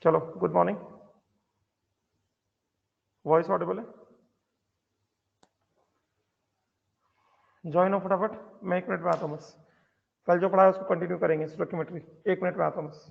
चलो, good morning. Voice Audible है? Join हो फटाफट, मैं 1 मिनट में आता हूँ बस। कल जो पढ़ा है उसको कंटिन्यू करेंगे, स्टोइकियोमेट्री। 1 मिनट में आता हूँ बस।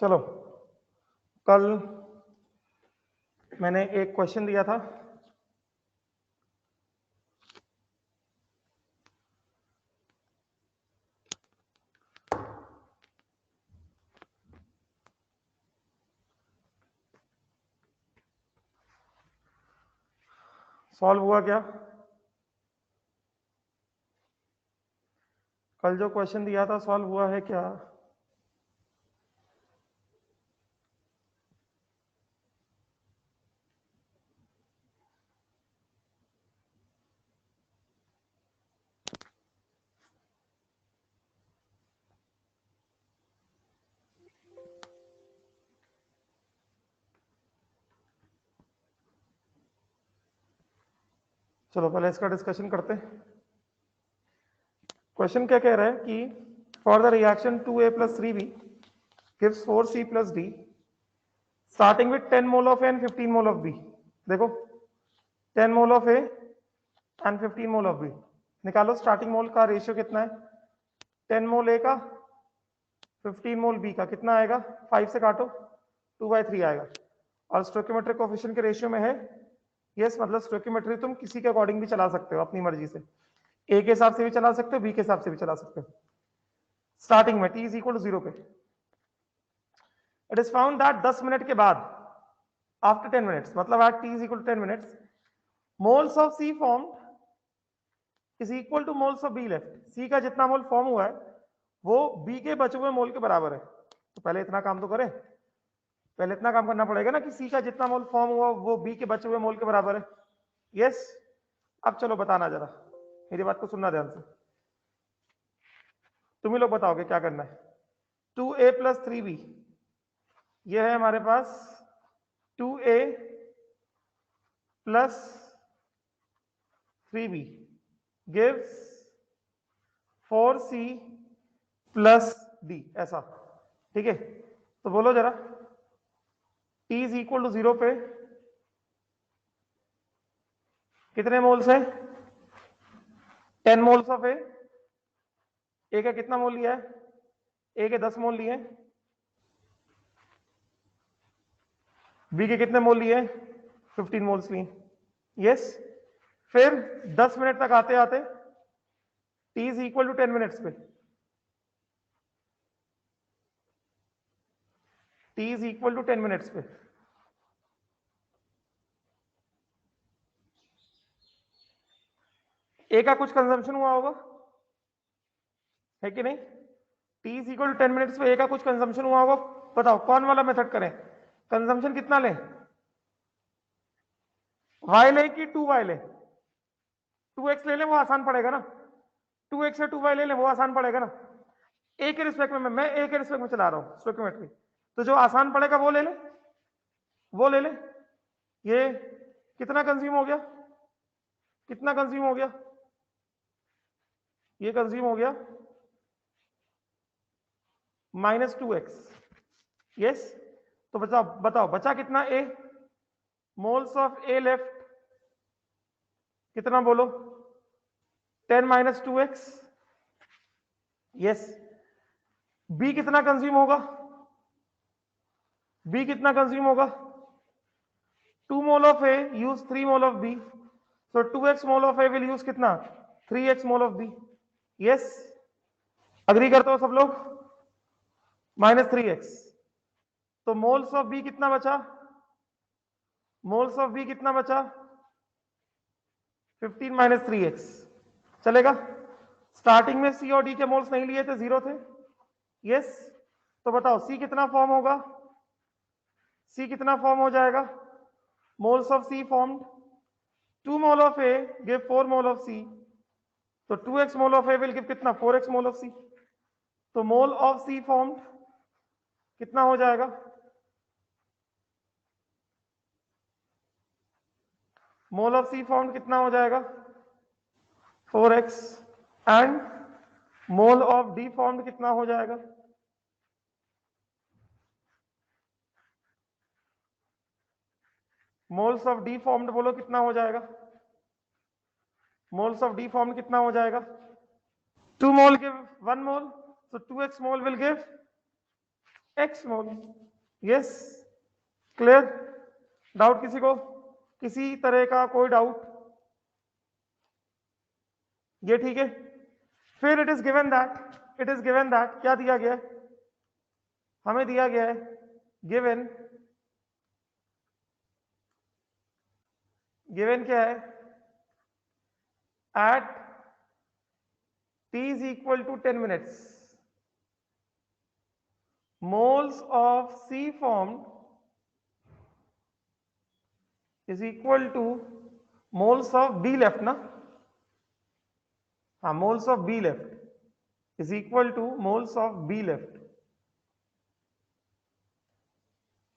चलो, कल मैंने एक क्वेश्चन दिया था। सॉल्व हुआ क्या? कल जो क्वेश्चन दिया था सॉल्व हुआ है क्या? चलो पहले इसका डिस्कशन करते हैं। क्वेश्चन क्या कह रहा है कि for the reaction 2A + 3B gives 4C + D starting with 10 mole of A and 15 mole of B। देखो, 10 mole of A and 15 mole of B। निकालो स्टार्टिंग मोल का रेशियो कितना है। 10 मोल A का 15 मोल बी का कितना आएगा, 5 से काटो 2/3 आएगा। और स्टोइकियोमेट्रिक कोएफिशिएंट के रेशियो में है यस, मतलब स्टोइकियोमेट्री तुम किसी के अकॉर्डिंग भी चला सकते हो अपनी मर्जी से, ए के हिसाब से भी चला सकते हो, बी के हिसाब से भी चला सकते हो। स्टार्टिंग में t इज इक्वल टू 0 पे it is found that 10 minute के बाद आफ्टर 10 मिनट्स, मतलब at t is equal to 10 minutes moles of C formed is equal to moles of B left. C का जितना मोल फॉर्म हुआ है वो B के बचे हुए मोल के बराबर है। तो पहले इतना काम तो करें, पहले इतना काम करना पड़ेगा ना कि सी का जितना मोल फॉर्म हुआ वो बी के बचे हुए मोल के बराबर है। यस, अब चलो बताना जरा, मेरी बात को सुनना ध्यान से, तुम ही लोग बताओगे क्या करना है। 2a प्लस 3b, यह है हमारे पास 2a plus 3b gives 4c plus d, ऐसा ठीक है। तो बोलो जरा t इज इक्वल टू 0 पे कितने मोल्स है, 10 मोल्स ऑफ ए का कितना मोल लिया है, ए के 10 मोल लिए, बी के कितने मोल लिए, 15 मोल्स लिए। यस, फिर 10 मिनट तक आते आते t is equal to 10 minutes पे, t is equal to 10 minutes पे ए का कुछ कंजम्पशन हुआ होगा, है कि नहीं। t is equal to 10 minutes पे ए का कुछ कंजम्पशन हुआ होगा। बताओ कौन वाला मेथड करें, कंजम्पशन कितना लें, y ले कि 2y ले, 2x ले लें वो आसान पड़ेगा ना, 2x से 2y ले लें वो आसान पड़ेगा ना। ए के रिस्पेक्ट में मैं ए के रिस्पेक्ट में चला रहा हूं स्टोइकियोमेट्री, तो जो आसान पड़ेगा वो ले ले, वो ले ले। ये कितना कंज्यूम हो गया, कितना कंज्यूम हो गया, ये कंज्यूम हो गया -2x। यस, तो बताओ बताओ बचा कितना, A moles of A left कितना बोलो, 10 - 2x। यस, बी कितना कंज्यूम होगा, बी कितना कंज्यूम होगा, 2 mole of A use 3 mole of B, so 2x mole of A will use कितना, 3x mole of B. Yes, agree करते हो सब लोग, -3x। तो मोल्स ऑफ बी कितना बचा, मोल्स ऑफ बी कितना बचा, 15 - 3x चलेगा। स्टार्टिंग में सी और डी के मोल्स नहीं लिए थे, 0 थे। यस, तो बताओ सी कितना फॉर्म होगा, सी कितना फॉर्म हो जाएगा, moles of C formed 2 mole of A give 4 mole of C, तो 2x mole of A will give कितना, 4x मोल ऑफ सी। तो मोल ऑफ सी फॉर्म्ड कितना हो जाएगा, मोल ऑफ सी फॉर्म्ड कितना हो जाएगा 4x, and mole of D formed कितना हो जाएगा, मोल्स ऑफ डी फॉर्म्ड बोलो कितना हो जाएगा, मोल्स ऑफ डी फॉर्म्ड कितना हो जाएगा, 2 mole give 1 mole, so 2x mole will give x mole. Yes, clear, doubt किसी को, किसी तरह का कोई डाउट, ये ठीक है। फिर इट इज गिवन दैट क्या दिया गया है, हमें दिया गया है गिवन क्या है, eight t is equal to 10 minutes moles of C formed is equal to moles of B left ना, हाँ moles of B left is equal to moles of B left।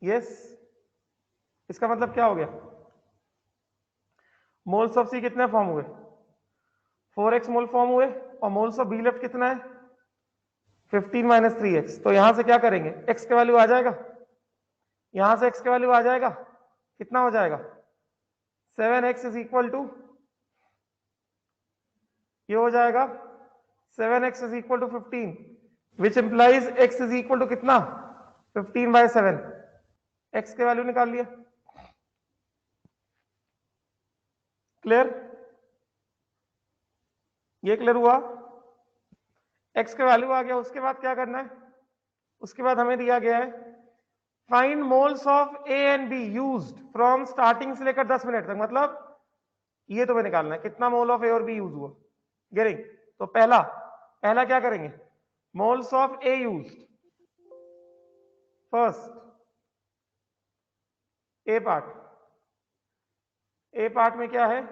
yes, इसका मतलब क्या हो गया, मोल्स ऑफ सी कितने form हुए, 4x mole form हुए, और मोल्स ऑफ बी लेफ्ट कितना है 15 - 3x। तो यहां से क्या करेंगे, x के वैल्यू आ जाएगा, यहां से x के वैल्यू आ जाएगा, कितना हो जाएगा 7x इज इक्वल टू, ये हो जाएगा 7x is equal to 15, which implies x is equal to कितना 15/7। x के वैल्यू निकाल लिया। क्लियर? ये क्लियर हुआ? x का वैल्यू आ गया। उसके बाद क्या करना है? उसके बाद हमें दिया गया है find moles of A and be used from starting से लेकर 10 मिनट तक। मतलब ये तुम्हें निकालना है कितना मोल ऑफ ए और बी यूज हुआ। गेटिंग? तो पहला पहला क्या करेंगे? Moles of A used first, A part. A part में क्या है?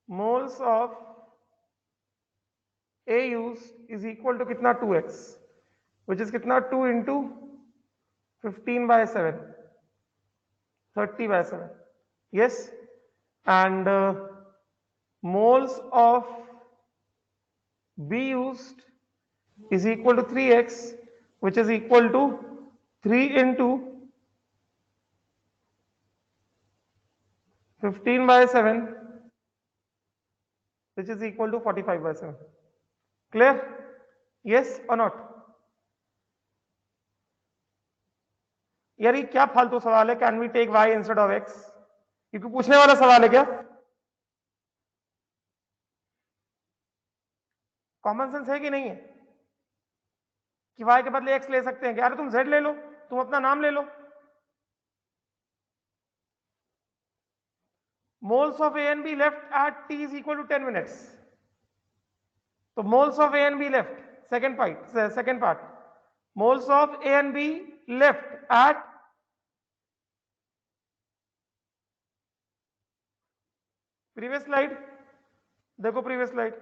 Moles of A used is equal to कितना 2x, विच इज कितना 2 into 15/7, 30/7। Yes. And moles of B used is equal to 3x, which is equal to 3 into 15/7, which is equal to 45/7. Clear? Yes or not? यार ये क्या फालतू सवाल है? Can we take y instead of x? ये कोई पूछने वाला सवाल है क्या? कॉमन सेंस है कि नहीं है कि y के बदले x ले सकते हैं? यार तुम z ले लो, तुम अपना नाम ले लो। Moles of A and B left at t is equal to 10 minutes. So moles of A and B left, second part. Moles of A and B left at previous slide, देखो previous slide।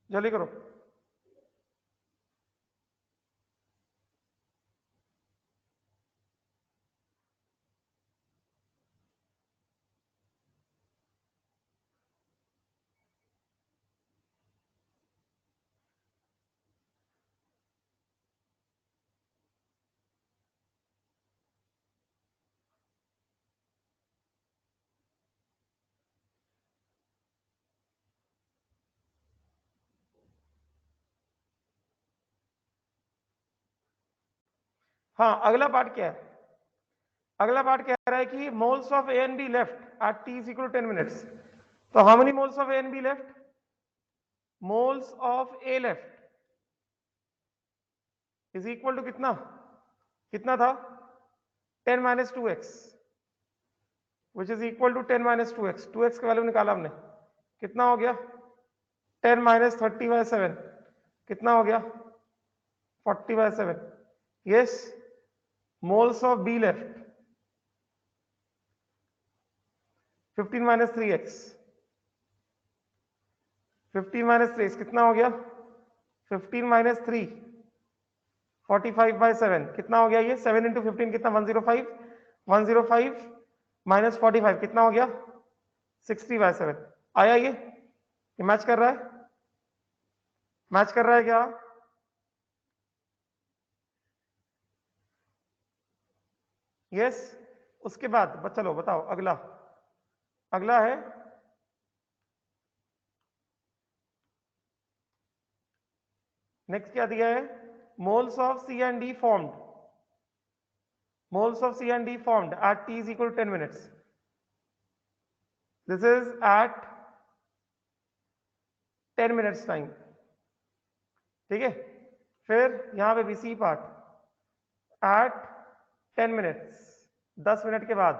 जल्दी करो। हाँ, अगला part क्या है? अगला part कह रहा है कि moles of A and B left at t is equal to 10 minutes. तो how many moles of A and B left? Moles of A left is equal to कितना कितना था 10 - 2x, which is equal to 10 - 2x। 2x का value निकाला हमने, कितना हो गया 10 - 30/7, कितना हो गया 40/7। Yes. Moles of B left 15 - 3x, 15 - 3 कितना हो गया 15 - 3, 45/7, कितना हो गया ये 7 इंटू 15 कितना 105, 105 - 45 कितना हो गया 60/7। आया ये मैच कर रहा है? मैच कर रहा है क्या? यस। उसके बाद चलो बताओ अगला। अगला है नेक्स्ट क्या दिया है? Moles of C and D formed, moles of C and D formed at t is equal to 10 minutes. This is at 10 minutes time. ठीक है? फिर यहां पे भी C part at 10 minutes, 10 minute के बाद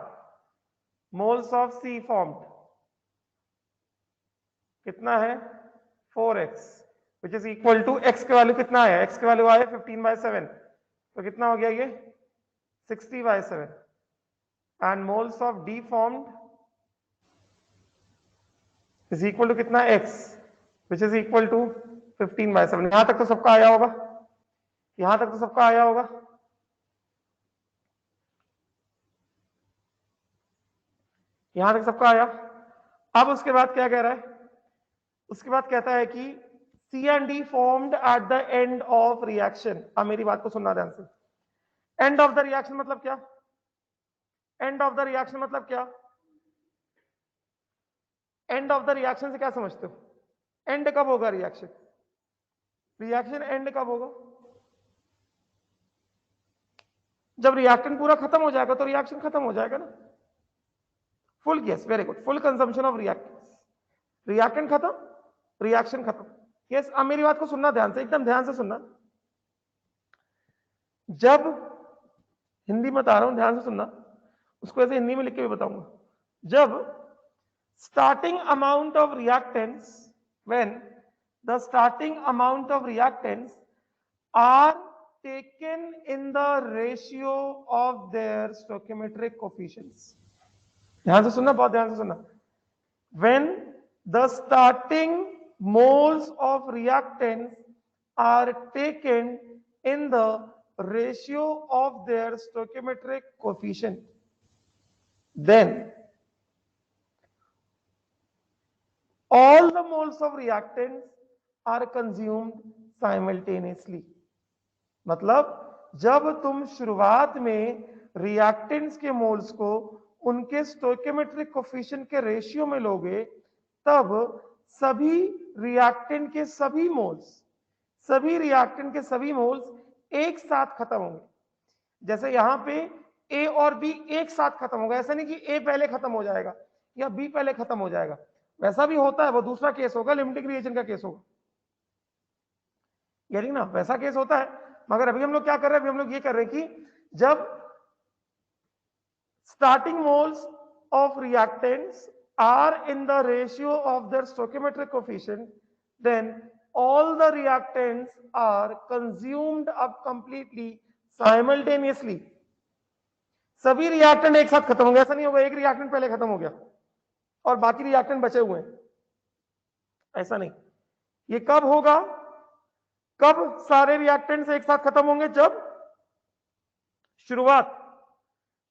moles of C formed कितना है 4x, which is equal to x के वैल्यू कितना है? x के वैल्यू आया 15/7, तो कितना हो गया ये 60/7। and moles of D formed is equal to कितना x, which is equal to 15/7। यहां तक तो सबका आया होगा, यहां तक तो सबका आया होगा। यहां तक सबका आया। अब उसके बाद क्या कह रहा है, उसके बाद कहता है कि C and D formed at the end of reaction. अब मेरी बात को सुनना ध्यान से। एंड ऑफ द रिएक्शन मतलब क्या? एंड ऑफ द रिएक्शन मतलब क्या? एंड ऑफ द रिएक्शन से क्या समझते हो? एंड कब होगा रिएक्शन? रिएक्शन एंड कब होगा? जब रिएक्टेंट पूरा खत्म हो जाएगा तो रिएक्शन खत्म हो जाएगा ना। Full, yes, very good, full consumption of reactants, reactant खत्म, रिएक्शन खत्म। यस, अब मेरी बात को सुनना ध्यान से, एकदम ध्यान से सुनना। जब हिंदी में बता रहा हूं, ध्यान से सुनना, उसको ऐसे हिंदी में लिख के भी बताऊंगा। जब starting amount of reactants, when the starting amount of reactants are taken in the ratio of their stoichiometric coefficients। ध्यान से सुनना, बहुत ध्यान से सुनना। when the starting moles of reactants are taken in the ratio of their stoichiometric coefficient, then all the moles of reactants are consumed simultaneously। मतलब जब तुम शुरुआत में रिएक्टेंट्स के मोल्स को उनके स्टोइकियोमेट्रिक कोफिशिएंट के रेशियो में लोगे, तब सभी रिएक्टेंट के सभी मोल्स एक साथ खत्म होंगे। जैसे यहां पे ए और बी एक साथ खत्म होगा, ऐसा नहीं कि ए पहले खत्म हो जाएगा या बी पहले खत्म हो जाएगा, वैसा भी होता है, वो दूसरा केस होगा, लिमिटिंग रिएक्शन का केस होगा, यानी ना वैसा केस होता है। मगर अभी हम लोग क्या कर रहे हैं, अभी हम लोग ये कर रहे हैं कि जब starting moles of reactants are in the ratio of their stoichiometric coefficient, then all the reactants are consumed up completely simultaneously। सभी रिएक्टेंट एक साथ खत्म होंगे, ऐसा नहीं होगा एक रिएक्टेंट पहले खत्म हो गया और बाकी रिएक्टेंट बचे हुए हैं, ऐसा नहीं। ये कब होगा, कब सारे रिएक्टेंट्स एक साथ खत्म होंगे? जब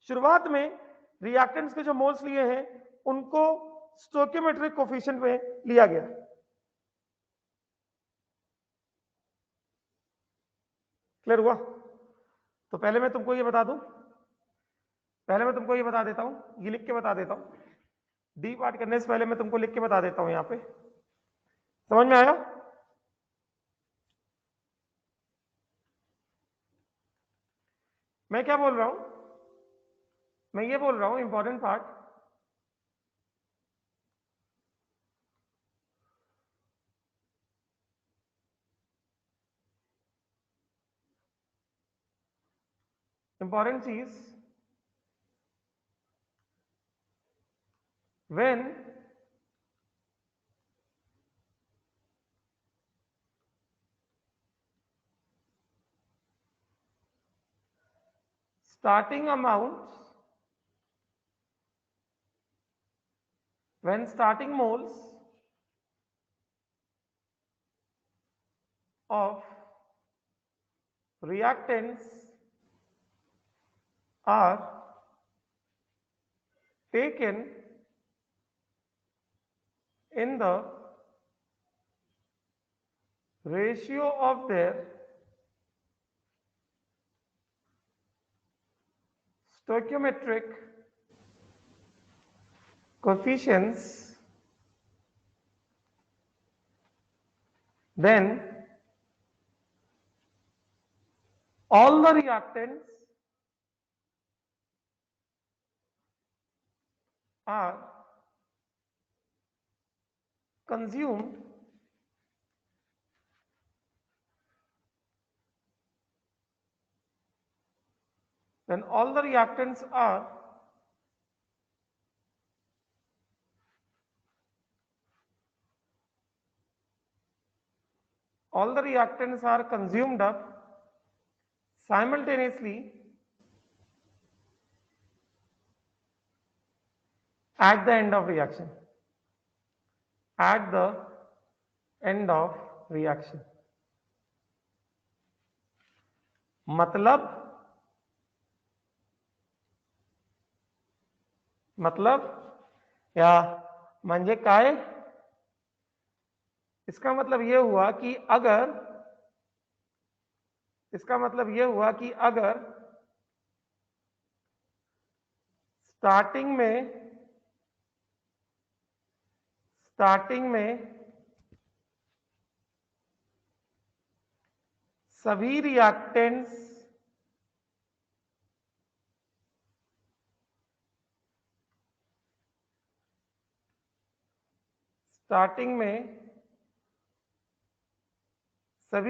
शुरुआत में रिएक्टेंट्स के जो मोल्स लिए हैं उनको स्टोइकियोमेट्रिक कोफिशिएंट में लिया गया। क्लियर हुआ? तो पहले मैं तुमको ये बता दूं, पहले मैं तुमको ये बता देता हूं, ये लिख के बता देता हूं, डी पार्ट करने से पहले मैं तुमको लिख के बता देता हूं। यहां पे समझ में आया? मैं क्या बोल रहा हूं, मैं ये बोल रहा हूं इंपॉर्टेंट पार्ट, इंपॉर्टेंट चीज, when starting amounts, when starting moles of reactants are taken in the ratio of their stoichiometric coefficients, then all the reactants are consumed when all the reactants are consumed up simultaneously at the end of reaction, at the end of reaction। मतलब या म्हणजे काय? इसका मतलब यह हुआ कि अगर स्टार्टिंग में सभी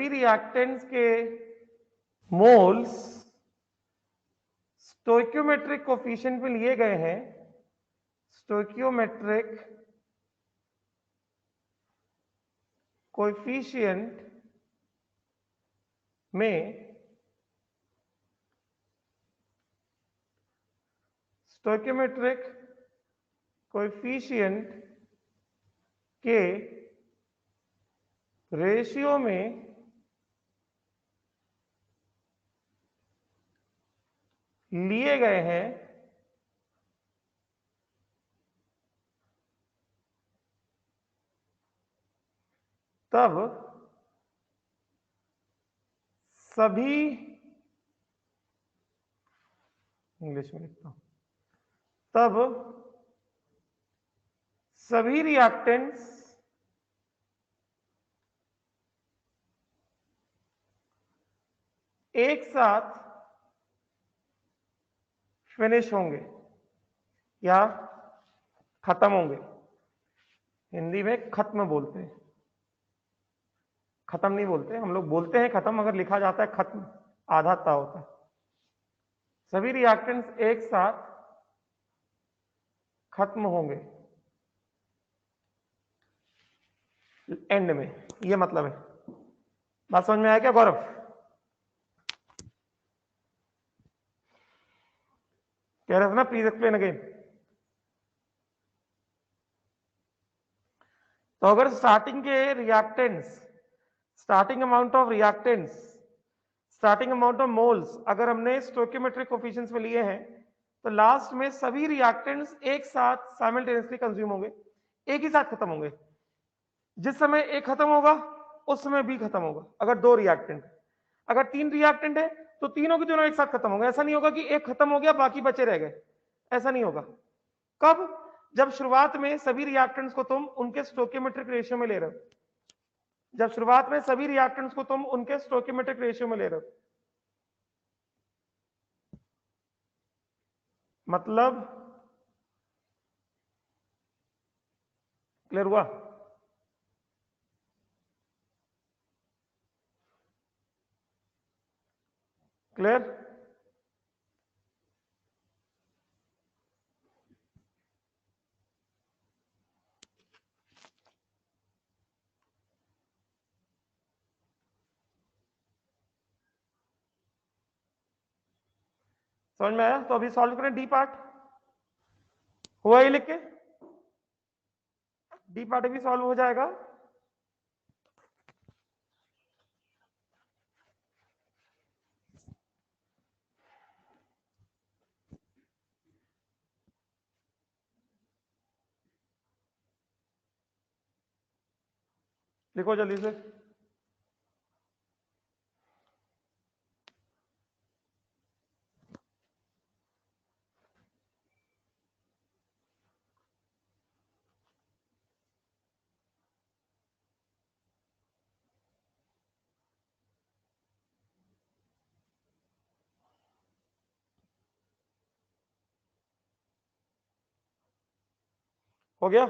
रिएक्टेंट्स के मोल्स स्टोइकियोमेट्रिक कोफिशिएंट में लिए गए हैं, स्टोइकियोमेट्रिक कोएफिशिएंट में स्टोइकियोमेट्रिक कोएफिशिएंट के रेशियो में लिए गए हैं, तब सभी, इंग्लिश में लिखता हूं, तब सभी रिएक्टेंट्स एक साथ फिनिश होंगे या खत्म होंगे। हिंदी में खत्म बोलते हैं, खत्म नहीं बोलते। हम लोग बोलते हैं खत्म, अगर लिखा जाता है खत्म, आधा ता होता है। सभी रिएक्टेंट्स एक साथ खत्म होंगे एंड में, ये मतलब है। बात समझ में आया क्या गौरव? कह रहे थे ना, प्लीज एक्सप्लेन अगेन। तो अगर starting amount of reactants, starting amount of moles अगर हमने स्टोइकियोमेट्रिक कोफिशिएंट्स में लिए हैं, तो लास्ट में सभी रिएक्टेंट्स एक साथ साइमल्टेनियसली कंज्यूम होंगे, एक ही साथ खत्म होंगे। जिस समय एक खत्म होगा उस समय बी खत्म होगा। अगर दो रिएक्टेंट, अगर तीन रिएक्टेंट है तो तीनों के तीनों एक साथ खत्म होंगे। ऐसा नहीं होगा कि एक खत्म हो गया बाकी बचे रह गए, ऐसा नहीं होगा। कब? जब शुरुआत में सभी रिएक्टेंट्स को तुम उनके स्टोइकियोमेट्रिक रेशियो में ले रहे हो, जब शुरुआत में सभी रिएक्टेंट्स को तुम उनके स्टोइकियोमेट्रिक रेशियो में ले रहे हो। मतलब क्लियर हुआ? क्लियर? समझ में आया? तो अभी सॉल्व करें डी पार्ट। हुआ ही लिख के, डी पार्ट भी सॉल्व हो जाएगा। लिखो जल्दी से। हो गया?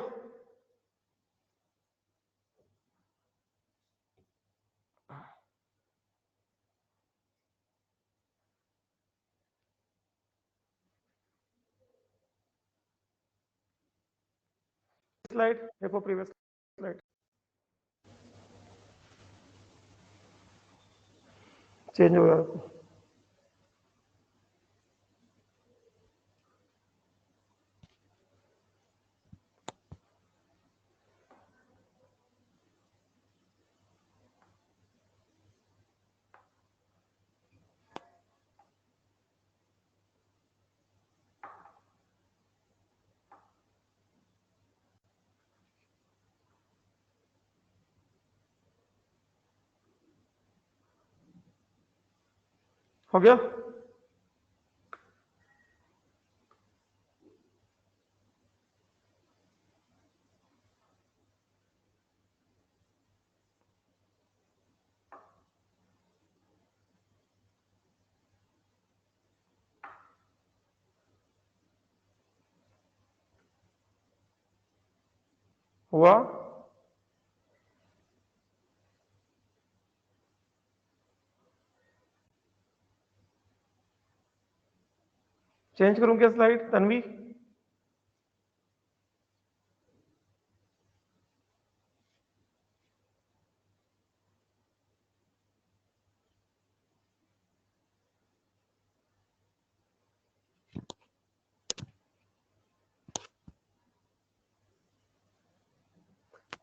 स्लाइड देखो, प्रीवियस स्लाइड चेंज हो गया। हो गया? हुआ? चेंज करूं क्या slide Tanvi?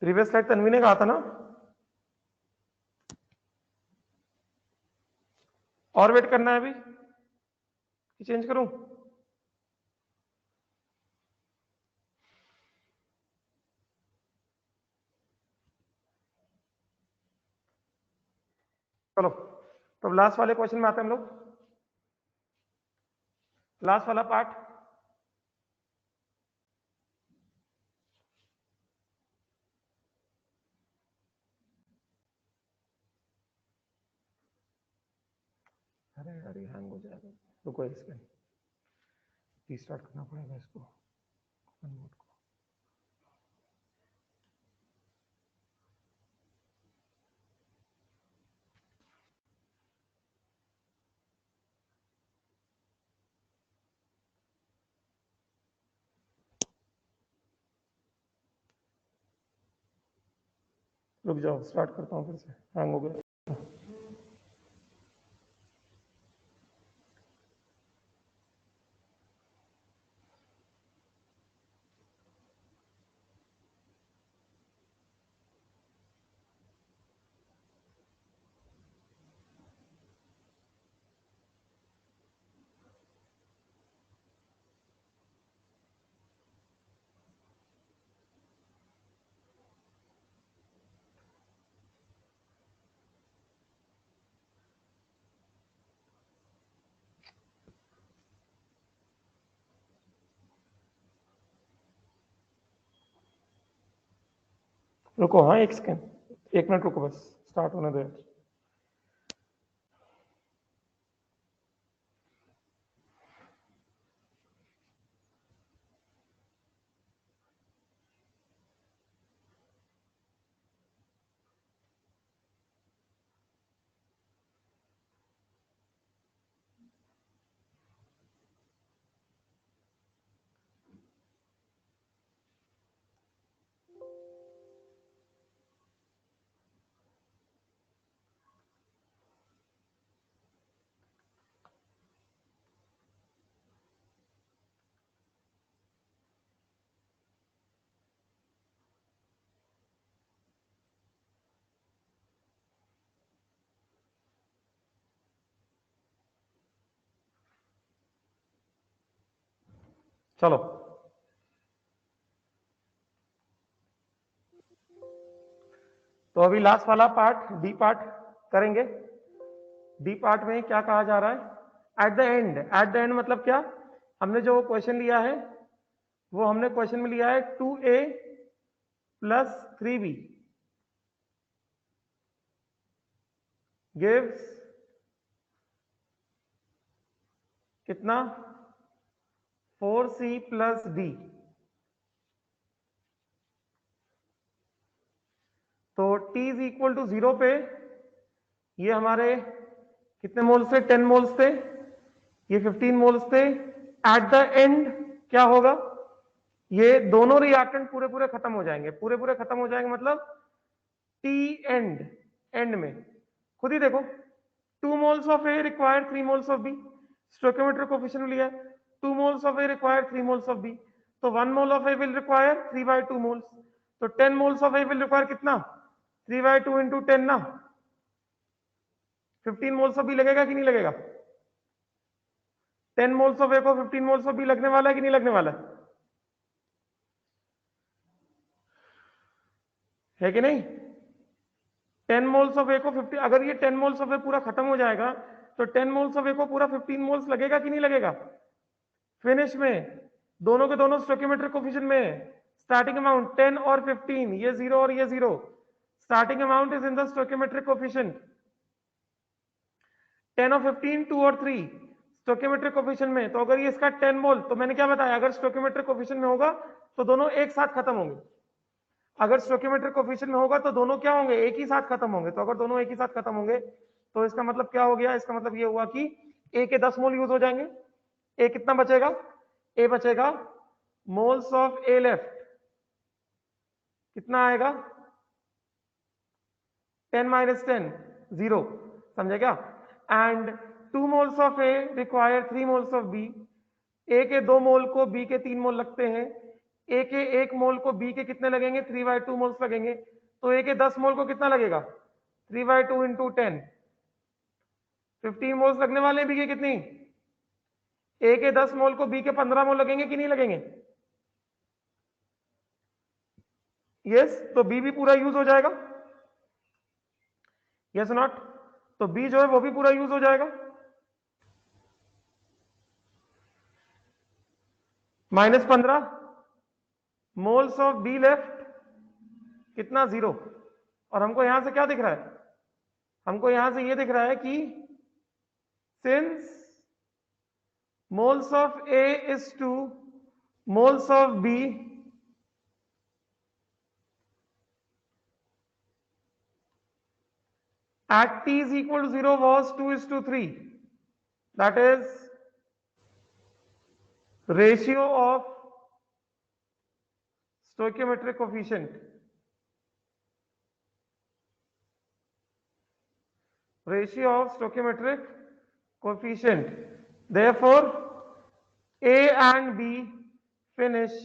Previous slide Tanvi ने कहा था ना, और वेट करना है अभी कि चेंज करूं? चलो तो लास्ट वाले क्वेश्चन में आते हैं हम लोग। लास्ट वाला पार्ट, अरे अरे हैंग हो जाएगा, रुको एक सेकंड, रीस्टार्ट करना पड़ेगा इसको, कन्वर्ट को। रुक जाओ, स्टार्ट करता हूँ फिर से, हैंग हो गया। रुको, हाँ एक सेकंड, 1 मिनट रुको बस, स्टार्ट होने दो। चलो तो अभी लास्ट वाला पार्ट, डी पार्ट करेंगे। डी पार्ट में क्या कहा जा रहा है? Eight the and, eight the and मतलब क्या? हमने जो क्वेश्चन लिया है वो हमने क्वेश्चन में लिया है 2a प्लस 3b गिव्स कितना? 4c plus d। तो t इज इक्वल टू 0 पे ये हमारे कितने मोल्स थे? 10 मोल्स थे, ये 15 मोल्स थे। एट द एंड क्या होगा? ये दोनों रिएक्टेंट पूरे पूरे खत्म हो जाएंगे, पूरे पूरे खत्म हो जाएंगे मतलब टी एंड, एंड में खुद ही देखो, 2 moles of A require 3 moles of B, stoichiometric coefficient लिया है, 2 moles of A require 3 moles of B, तो 1 mole of A will require 3/2 moles, तो 10 moles of A will require कितना? 3/2 इंटू 10 ना, 15 मोल्स ऑफ बी लगेगा कि नहीं लगेगा? 10 मोल्स ऑफ ए को 15 मोल्स ऑफ बी लगने वाला है कि नहीं लगने वाला है कि नहीं? 10 मोल्स ऑफ ए को 50, अगर ये 10 मोल्स ऑफ ए पूरा खत्म हो जाएगा तो 10 मोल्स ऑफ ए को पूरा 15 मोल्स लगेगा कि नहीं लगेगा फिनिश में? दोनों के दोनों स्टोइकियोमेट्रिक कोफिशिएंट में है। स्टार्टिंग अमाउंट 10 और 15, ये 0 और ये 0। Starting amount is in the stoichiometric coefficient. 10 और 15, 2 और 3 स्टोइकियोमेट्रिक कोफिशिएंट में। तो अगर ये इसका 10 मोल, तो मैंने क्या बताया, अगर स्टोइकियोमेट्रिक कोफिशिएंट में होगा तो दोनों एक साथ खत्म होंगे। अगर स्टोइकियोमेट्रिक कोफिशिएंट में होगा तो दोनों क्या होंगे, एक ही साथ खत्म होंगे। तो अगर दोनों एक ही साथ खत्म होंगे तो इसका मतलब क्या हो गया, इसका मतलब ये हुआ कि ए के 10 मोल यूज हो जाएंगे। ए कितना बचेगा, ए बचेगा मोल्स ऑफ ए लेफ्ट कितना आएगा 10 माइनस 10 0, समझे क्या? And 2 moles of A require 3 moles of B. A के 2 मोल को बी के 3 मोल लगते हैं। ए के 1 मोल को बी के कितने लगेंगे, 3/2 मोल्स लगेंगे। तो ए के 10 मोल को कितना लगेगा 3/2 इंटू 10, 15 मोल्स लगने वाले हैं बी के कितनी, ए के 10 मोल को बी के 15 मोल लगेंगे कि नहीं लगेंगे? यस, तो बी भी पूरा यूज हो जाएगा। Yes not? तो बी जो है वो भी पूरा यूज हो जाएगा। -15 मोल्स ऑफ बी लेफ्ट कितना 0। और हमको यहां से क्या दिख रहा है, हमको यहां से ये दिख रहा है कि since moles of A is two moles of B, at t is equal to 0 was 2:3. That is ratio of stoichiometric coefficient. Ratio of stoichiometric coefficient. Therefore, A and B finish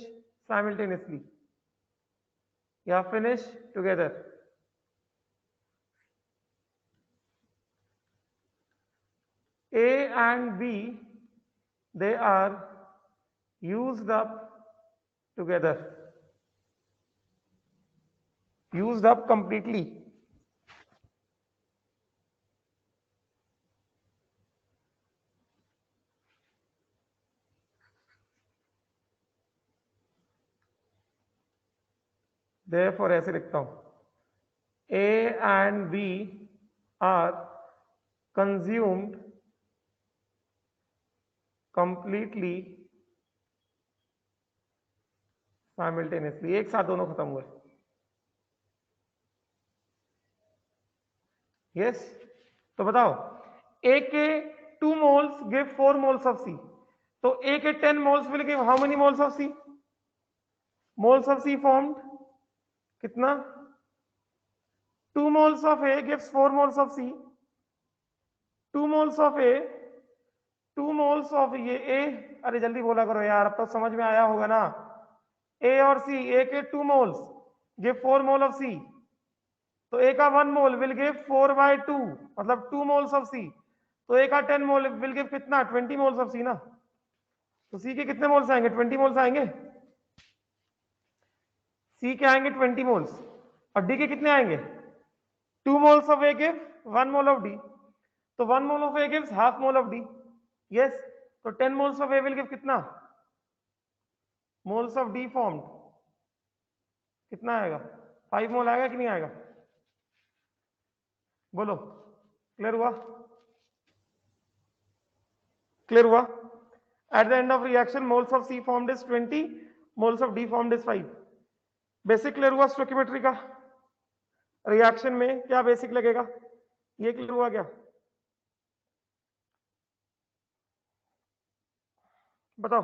simultaneously. Yeah, finish together. A and B, they are used up together, used up completely. Therefore ऐसे लिखता हूं, A and B are consumed completely simultaneously, एक साथ दोनों खत्म हुए। Yes, तो बताओ ए के 2 moles give 4 moles of C, तो ए के 10 moles will give how many moles of C? Moles of C formed कितना, 2 moles of A gives 4 moles of C, 2 moles of A, 2 moles of ये A, अरे जल्दी बोला करो यार, अब तो समझ में आया होगा ना। A और C, A के 2 moles give 4 mole of C, तो A का 1 mole will give 4/2, मतलब 2 moles of C। तो A का 10 mole will give कितना, 20 moles of C ना। तो C के कितने मोल्स आएंगे, 20 मोल्स आएंगे। C के आएंगे 20 मोल्स, और D के कितने आएंगे, 2 moles of A give 1 mole of D, तो 1 mole of A gives half mole of D। Yes, तो 10 moles of A will give कितना, moles of D formed कितना आएगा, 5 मोल आएगा कि नहीं आएगा, बोलो। क्लियर हुआ, क्लियर हुआ? Eight the end of reaction moles of C formed is 20, moles of D formed is 5। Basic clear हुआ स्टोइकियोमेट्री का? रिएक्शन में क्या बेसिक लगेगा, ये क्लियर हुआ क्या? बताओ,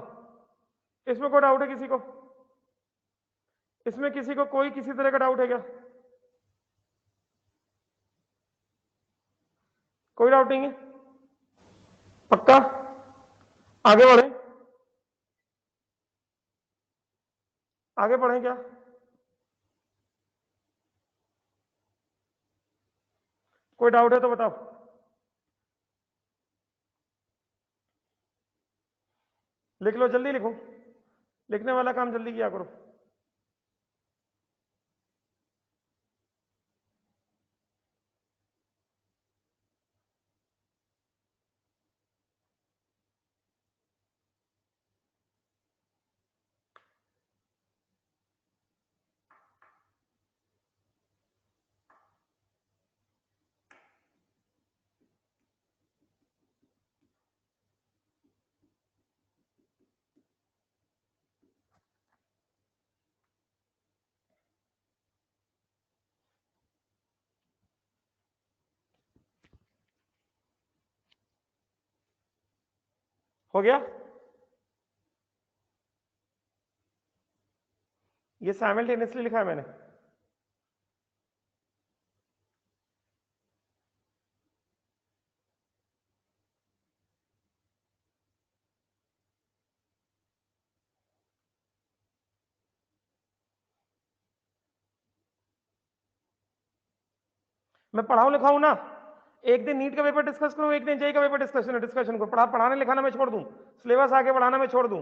इसमें कोई डाउट है किसी को? इसमें किसी को कोई किसी तरह का डाउट है क्या? कोई डाउट नहीं है, पक्का? आगे बढ़े, आगे बढ़े क्या? कोई डाउट है तो बताओ। लिख लो, जल्दी लिखो, लिखने वाला काम जल्दी किया करो। हो गया? ये साइमल्टेनियसली लिखा है मैंने। मैं पढ़ाऊं लिखाऊं ना, एक दिन नीट का पेपर डिस्कस करूं, एक दिन जेई का पेपर डिस्कशन को पढ़ाने लिखाना मैं छोड़ दूं, सिलेबस आगे बढ़ाना मैं छोड़ दूं,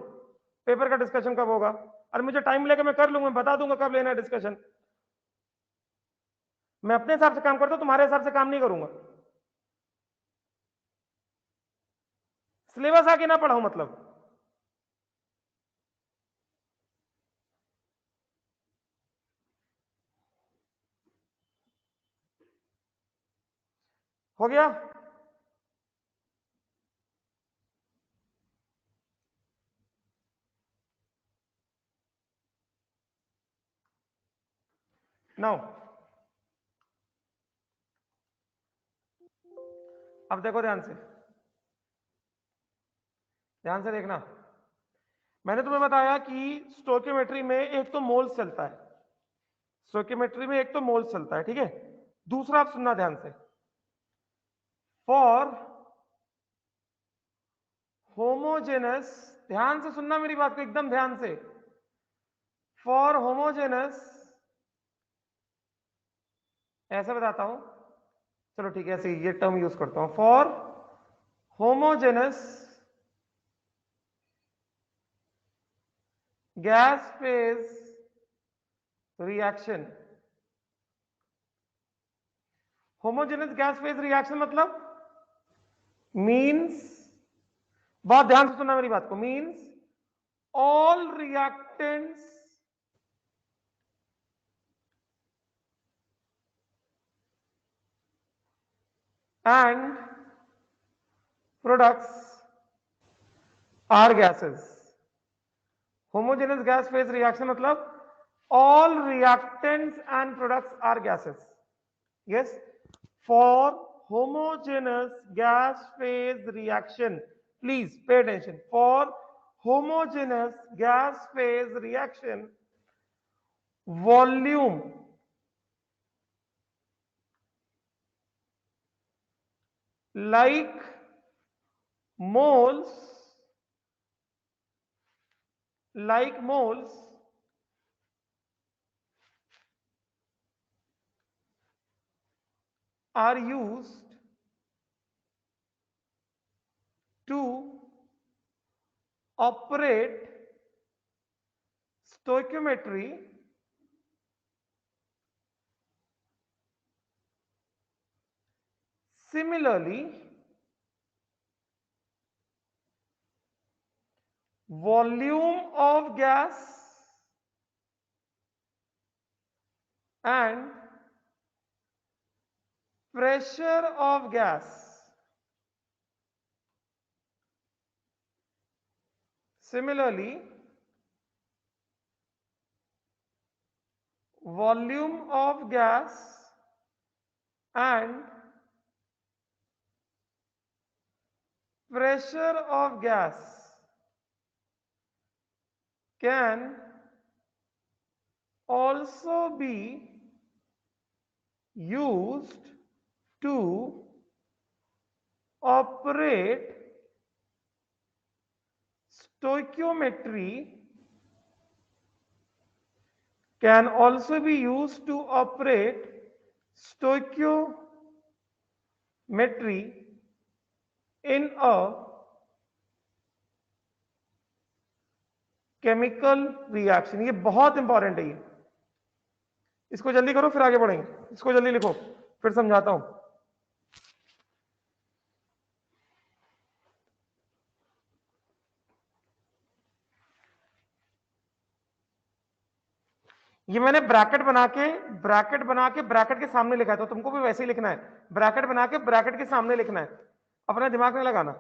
पेपर का डिस्कशन कब होगा? और मुझे टाइम लेकर मैं कर लूंगा, मैं बता दूंगा कब लेना है डिस्कशन। मैं अपने हिसाब से काम करता हूं, तुम्हारे हिसाब से काम नहीं करूंगा। सिलेबस आगे ना पढ़ाऊं मतलब? हो गया? नाउ अब देखो ध्यान से देखना। मैंने तुम्हें बताया कि स्टोइकियोमेट्री में एक तो मोल्स चलता है, स्टोइकियोमेट्री में एक तो मोल्स चलता है, ठीक है? दूसरा आप सुनना ध्यान से, फॉर होमोजेनस, ध्यान से सुनना मेरी बात को एकदम ध्यान से, फॉर होमोजेनस, ऐसा बताता हूं, चलो ठीक है ऐसे ये टर्म यूज करता हूं, for homogeneous gas phase reaction. Homogeneous gas phase reaction मतलब मीन्स, बहुत ध्यान से सुनना मेरी बात को, means all reactants and products are gases. Homogeneous gas phase reaction मतलब all reactants and products are gases. Yes, for homogeneous gas phase reaction, please pay attention, for homogeneous gas phase reaction, volume like moles, like moles are used to operate stoichiometry similarly. Volume of gas and pressure of gas similarly, volume of gas and pressure of gas can also be used to operate stoichiometry, can also be used to operate stoichiometry in a chemical reaction. ये बहुत important है, ये इसको जल्दी करो फिर आगे बढ़ेंगे, इसको जल्दी लिखो फिर समझाता हूं। ये मैंने ब्रैकेट के सामने लिखा है, तो तुमको भी वैसे ही लिखना है, ब्रैकेट के सामने लिखना है, अपना दिमाग में लगाना।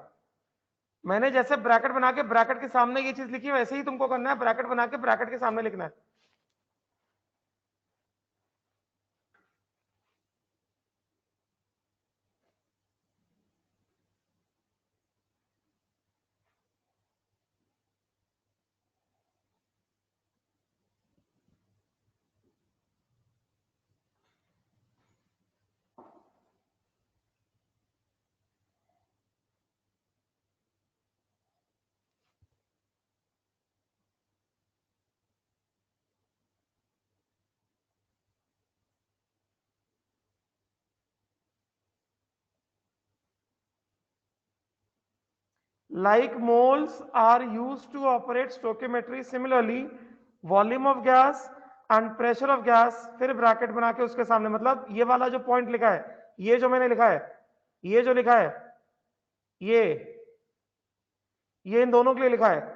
मैंने जैसे ब्रैकेट बना के ब्रैकेट के सामने ये चीज लिखी है, वैसे ही तुमको करना है, ब्रैकेट बना के ब्रैकेट के सामने लिखना है। like moles are used to operate stoichiometry, similarly volume of gas and pressure of gas, फिर ब्रैकेट बना के उसके सामने, मतलब ये वाला जो पॉइंट लिखा है, ये जो मैंने लिखा है, ये जो लिखा है, ये इन दोनों के लिए लिखा है।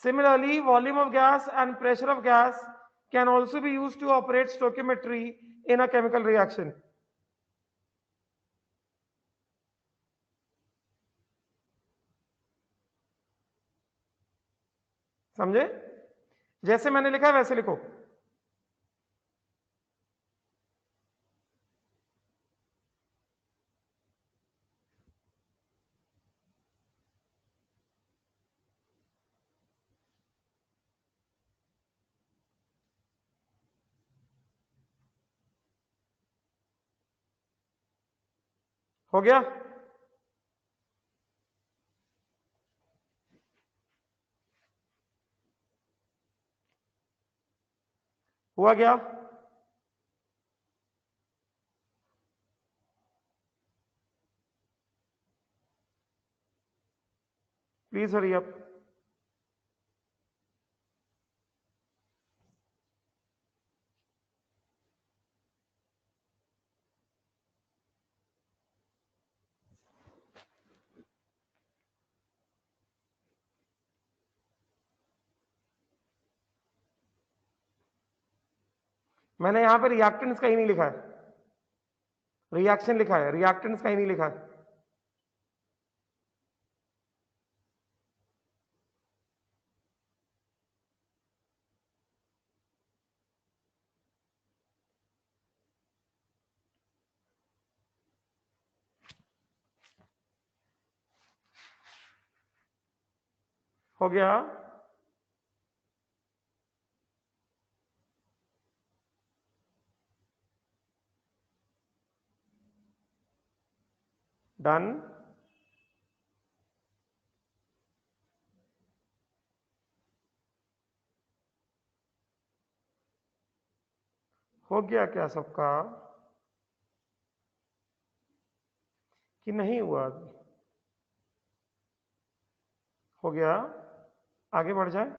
Similarly, volume of gas and pressure of gas can also be used to operate stoichiometry in a chemical reaction. समझे? जैसे मैंने लिखा है वैसे लिखो। हो गया? हुआ क्या? Please hurry up. मैंने यहां पर रिएक्टेंट्स कहीं नहीं लिखा है, रिएक्शन लिखा है, रिएक्टेंट्स कहीं नहीं लिखा है। हो गया? डन? हो गया क्या सबका कि नहीं हुआ? हो गया? आगे बढ़ जाए?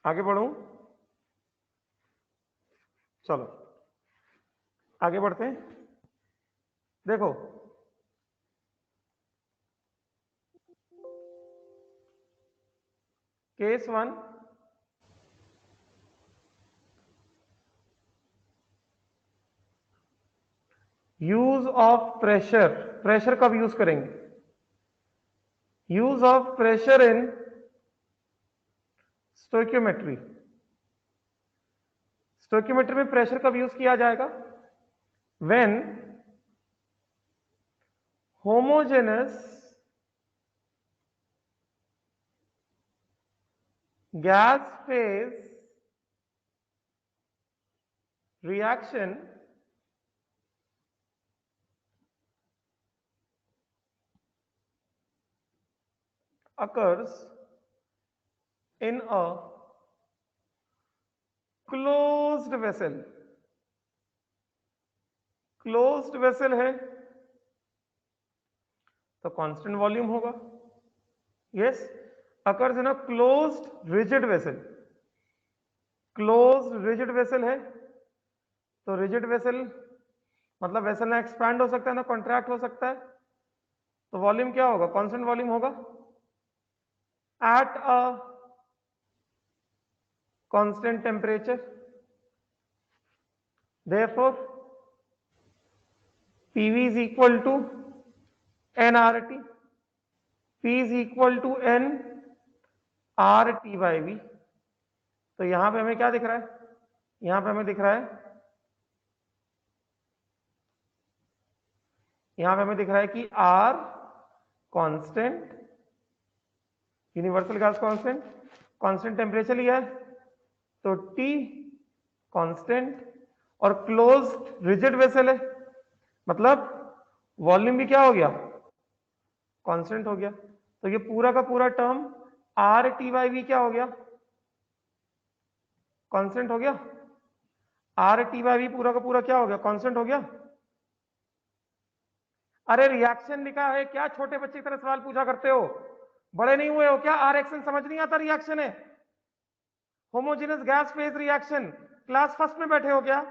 आगे बढ़ूं? चलो आगे बढ़ते हैं। देखो, case 1, use of pressure. Pressure कब यूज करेंगे? Use of pressure in stoichiometry. Stoichiometry में प्रेशर कब यूज किया जाएगा? When homogeneous gas phase reaction occurs in a closed vessel। Closed vessel है तो कांस्टेंट वॉल्यूम होगा। Yes, occurs in a closed rigid vessel। Closed rigid vessel है तो rigid vessel मतलब वेसल ना एक्सपैंड हो सकता है ना कॉन्ट्रैक्ट हो सकता है, तो वॉल्यूम क्या होगा? कांस्टेंट वॉल्यूम होगा at a constant temperature. therefore PV is equal to nRT। P is equal to n RT by V। तो यहां पे हमें क्या दिख रहा है? यहां पे हमें दिख रहा है, यहां पे हमें दिख रहा है कि R constant, universal gas constant, constant temperature लिया है तो T कांस्टेंट और क्लोज्ड रिजिड वेसल है, मतलब वॉल्यूम भी क्या हो गया? कांस्टेंट हो गया। तो ये पूरा का पूरा term R T by V क्या हो गया, कांस्टेंट हो गया। आर टी बाई वी पूरा का पूरा क्या हो गया, कांस्टेंट हो गया। अरे रिएक्शन लिखा है क्या, छोटे बच्चे की तरह सवाल पूछा करते हो, बड़े नहीं हुए हो क्या? आर एक्शन समझ नहीं आता, रिएक्शन है, homogeneous gas phase reaction, class first में बैठे हो क्या?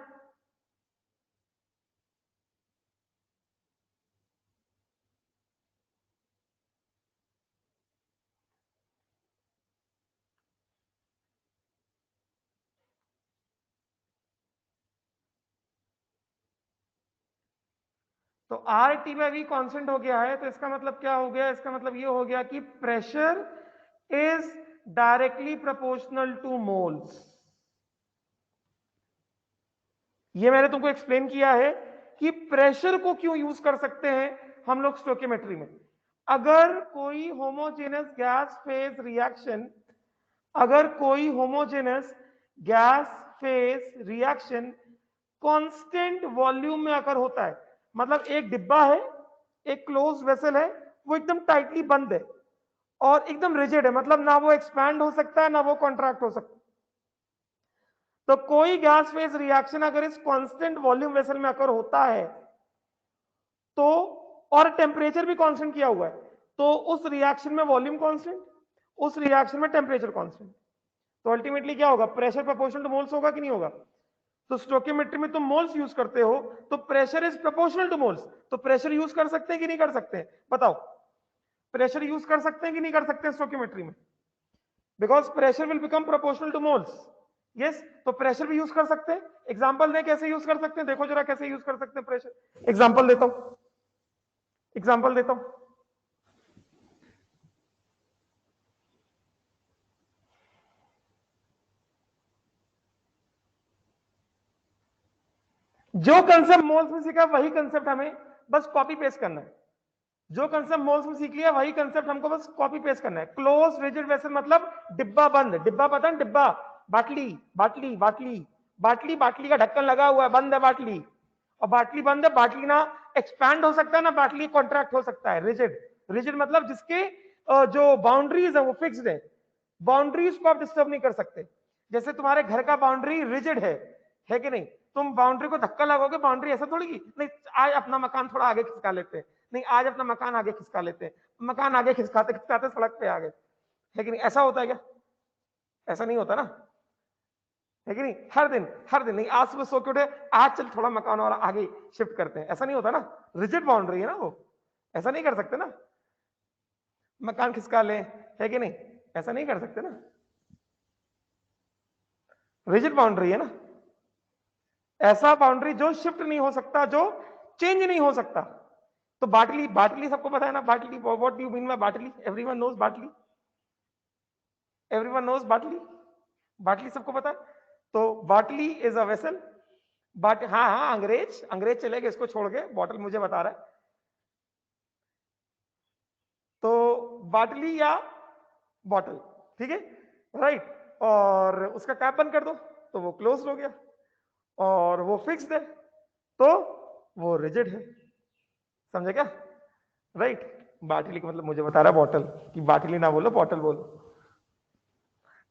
तो are T by we constant हो गया है, तो इसका मतलब क्या हो गया, इसका मतलब ये हो गया कि pressure is directly proportional two moles. ये मैंने तुमको एक्सप्लेन किया है कि प्रेशर को क्यों यूज कर सकते हैं हम लोग स्टोइकियोमेट्री में। अगर कोई होमोजेनस गैस फेज रिएक्शन, अगर कोई homogeneous gas phase reaction constant volume में अगर होता है, मतलब एक डिब्बा है, एक क्लोज वेसल है, वो एकदम टाइटली बंद है और एकदम रिजिड है, मतलब ना वो एक्सपैंड हो सकता है ना वो कॉन्ट्रैक्ट हो सकता है। तो कोई गैस फेज रिएक्शन अगर इस कांस्टेंट वॉल्यूम वेसल में अगर होता है तो, और टेम्परेचर भी कांस्टेंट किया हुआ है, तो उस रिएक्शन में वॉल्यूम कांस्टेंट, उस रिएक्शन में टेम्परेचर कांस्टेंट, तो अल्टीमेटली क्या होगा, प्रेशर प्रोपोर्शनल टू मोल्स होगा कि नहीं होगा? तो स्टोइकियोमेट्री में तुम मोल्स यूज करते हो, तो pressure is proportional two moles, तो प्रेशर यूज कर सकते हैं कि नहीं कर सकते हैं, बताओ? प्रेशर यूज कर सकते हैं कि नहीं कर सकते हैं स्टोइकियोमेट्री में? Because pressure will become proportional two moles. Yes, तो प्रेशर भी यूज कर सकते हैं। एग्जांपल दें कैसे यूज कर सकते हैं, देखो जरा कैसे यूज कर सकते हैं प्रेशर। एग्जांपल देता हूं, एग्जांपल देता हूं। जो कंसेप्ट मोल्स में सीखा वही कंसेप्ट हमें बस कॉपी पेस्ट करना है। जो कंसेप्ट मोल्स में सीख लिया वही कंसेप्ट हमको बस कॉपी पेस्ट करना है। क्लोज रिजिड वेसल मतलब डिब्बा बंद, डिब्बा पता है, डिब्बा, बाटली बाटली बाटली बाटली, बाटली का ढक्कन लगा हुआ है, बंद है बाटली, और बाटली बंद है, बाटली ना एक्सपैंड हो सकता है ना बाटली कॉन्ट्रैक्ट हो सकता है। रिजिड, रिजिड मतलब जिसके जो बाउंड्रीज है वो फिक्स्ड है, बाउंड्रीज को आप डिस्टर्ब नहीं कर सकते। जैसे तुम्हारे घर का बाउंड्री रिजिड है कि नहीं? तुम बाउंड्री को धक्का लगाओगे, बाउंड्री ऐसा थोड़ी की नहीं, आज अपना मकान थोड़ा आगे खिसका लेते हैं, नहीं आज अपना मकान आगे खिसका लेते हैं, मकान आगे खिसकाते खिसकाते सड़क पे आ गए, है कि नहीं? ऐसा होता है क्या? ऐसा नहीं होता ना, है कि नहीं? हर दिन नहीं, आज सुबह सो के उठे, आज चल थोड़ा मकान और आगे शिफ्ट करते हैं, ऐसा नहीं होता ना, रिजिड बाउंड्री है ना वो, ऐसा नहीं कर सकते ना, मकान खिसका ले, है कि नहीं? ऐसा नहीं कर सकते ना, रिजिड बाउंड्री है ना। ऐसा बाउंड्री जो शिफ्ट नहीं हो सकता, जो चेंज नहीं हो सकता। तो बाटली, बाटली सबको पता है ना, बाटली, what do you mean by बाटली? एवरीवन नोज बाटली, एवरीवन नोज बाटली, बाटली सबको पता है। तो बाटली इज अ वेसल, बाट, हाँ हाँ, अंग्रेज, अंग्रेज चले गए इसको छोड़ के, बॉटल मुझे बता रहा है। तो बाटली या बॉटल, ठीक है, राइट, और उसका कैप बंद कर दो तो वो क्लोज हो गया, और वो फिक्स्ड है तो वो रिजिड है, समझे क्या? राइट, बाटली का मतलब मुझे बता रहा है बॉटल, कि बाटली ना बोलो बॉटल बोलो।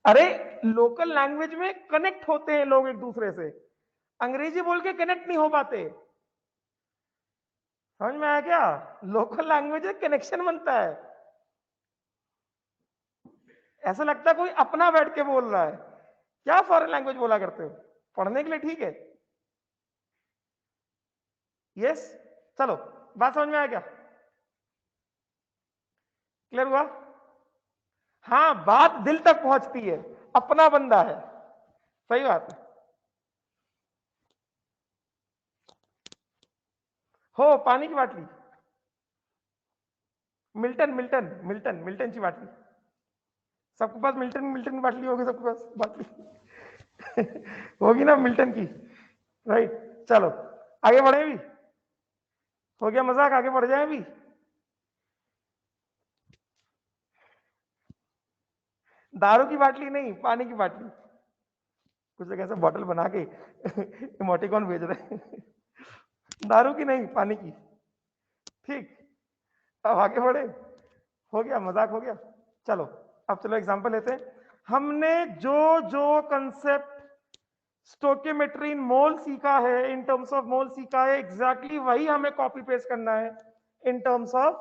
अरे लोकल लैंग्वेज में कनेक्ट होते हैं लोग एक दूसरे से, अंग्रेजी बोल के कनेक्ट नहीं हो पाते, समझ में आया क्या? लोकल लैंग्वेज में कनेक्शन बनता है, ऐसा लगता है कोई अपना बैठ के बोल रहा है। क्या फॉरेन लैंग्वेज बोला करते हो, पढ़ने के लिए ठीक है। यस, चलो बात समझ में आया क्या? क्लियर हुआ? हाँ, बात दिल तक पहुंचती है, अपना बंदा है, सही बात है। हो पानी की बाटली, मिल्टन मिल्टन मिल्टन मिल्टन की बाटली, सबके पास मिल्टन, मिल्टन की बाटली होगी, सबके पास बाटली होगी ना मिल्टन की, राइट। चलो आगे बढ़े भी, हो गया मजाक, आगे बढ़ जाए भी। दारू की बाटली नहीं, पानी की बाटली, कुछ लोग ऐसे बॉटल बना के इमोटिकॉन भेज रहे हैं दारू की नहीं, पानी की, ठीक। अब आगे बढ़े, हो गया, मजाक हो गया। चलो अब चलो एग्जांपल लेते हैं। हमने जो जो कंसेप्ट स्टोकियोमेट्री इन मोल सीखा है, इन टर्म्स ऑफ मोल सीखा है, एग्जैक्टली वही हमें कॉपी पेस्ट करना है in terms of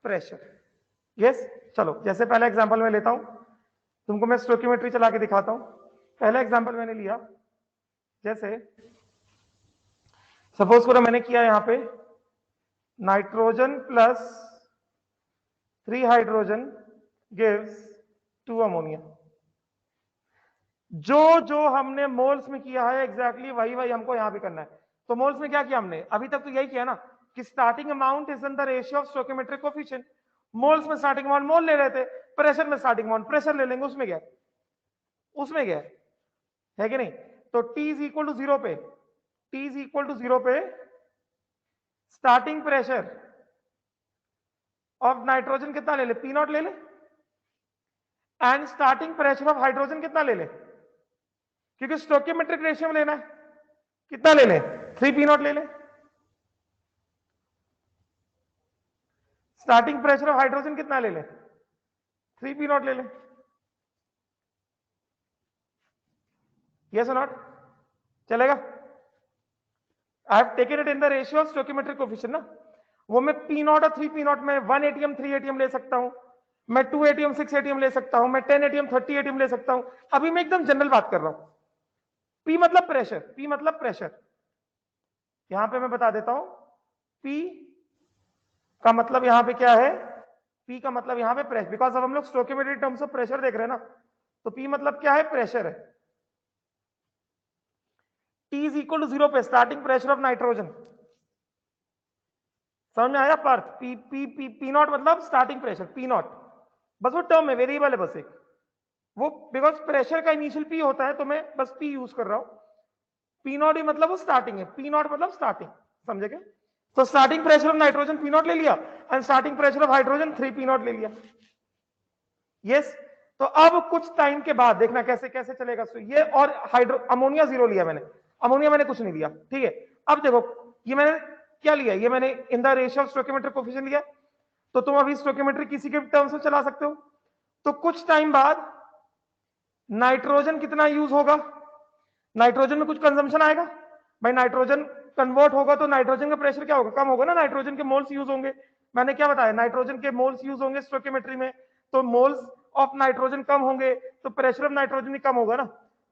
pressure. Yes, चलो जैसे पहला एग्जांपल मैं लेता हूं, तुमको मैं स्टोकियोमेट्री चला के दिखाता हूं। पहला एग्जांपल मैंने लिया, जैसे सपोज करो मैंने किया यहां पे nitrogen plus 3 hydrogen gives 2 ammonia. जो जो हमने मोल्स में किया है एग्जैक्टली वही वही हमको यहां भी करना है। तो मोल्स में क्या किया हमने, अभी तक तो यही किया ना कि starting amount is in the ratio of stoichiometric coefficient. Moles में स्टार्टिंग अमाउंट मोल ले रहे थे, प्रेशर में स्टार्टिंग अमाउंट प्रेशर ले लेंगे, उसमें क्या उसमें क्या है कि नहीं। तो T इज इक्वल टू 0 पे, T इज इक्वल टू 0 पे स्टार्टिंग प्रेशर ऑफ नाइट्रोजन कितना ले ले, पी नॉट ले ले, and starting pressure of hydrogen कितना ले ले, क्योंकि स्टोइकियोमेट्रिक रेशियो में लेना है, कितना ले ले 3 पी नॉट ले ले। स्टार्टिंग प्रेशर ऑफ हाइड्रोजन कितना ले ले 3 पी नॉट ले ले। यस और नॉट, चलेगा। I have taken it in the ratio of stoichiometric coefficient ना, वो मैं पी नॉट और 3 पी नॉट में 1 एटीएम 3 एटीएम ले सकता हूं, मैं 2 एटीएम 6 एटीएम ले सकता हूं, मैं 10 एटीएम 30 एटीएम ले सकता हूं। अभी मैं एकदम जनरल बात कर रहा हूं। पी मतलब प्रेशर, पी मतलब प्रेशर, यहां पे मैं बता देता हूं। पी का मतलब यहां पे क्या है, पी का मतलब यहां पे प्रेशर, बिकॉज अब हम लोग स्टोइकियोमेट्रिक टर्म्स ऑफ प्रेशर देख रहे हैं ना, तो पी मतलब क्या है, प्रेशर है। T इज इक्वल टू 0 पे स्टार्टिंग प्रेशर ऑफ नाइट्रोजन, समझ में आया Parth. P P P P naught मतलब स्टार्टिंग प्रेशर, पी नॉट बस वो टर्म है, वेरिएबल है बस एक, वो बिकॉज प्रेशर का इनिशियल पी होता है तो मैं बस पी यूज कर रहा हूं। पी नॉट ही मतलब वो स्टार्टिंग है, पी नॉट मतलब स्टार्टिंग, समझे क्या। तो starting pressure of nitrogen P not ले लिया and starting pressure of hydrogen 3 P not ले लिया। यस, तो अब कुछ टाइम के बाद देखना कैसे कैसे चलेगा। ये और हाइड्रो अमोनिया 0 लिया मैंने, अमोनिया मैंने कुछ नहीं लिया, ठीक है। अब देखो ये मैंने क्या लिया, ये मैंने in the ratio of stoichiometric coefficient लिया। तो तुम अभी स्टोइकियोमेट्रिक किसी के टर्म्स में चला सकते हो। तो कुछ टाइम बाद नाइट्रोजन कितना यूज होगा, नाइट्रोजन में कुछ कंजम्पशन आएगा भाई, नाइट्रोजन कन्वर्ट होगा तो नाइट्रोजन का प्रेशर क्या होगा, कम होगा ना, नाइट्रोजन के मोल्स यूज होंगे। मैंने क्या बताया, नाइट्रोजन के मोल्स यूज होंगे स्टोइकियोमेट्री में, तो मोल्स ऑफ नाइट्रोजन कम होंगे तो प्रेशर ऑफ नाइट्रोजन भी कम होगा ना।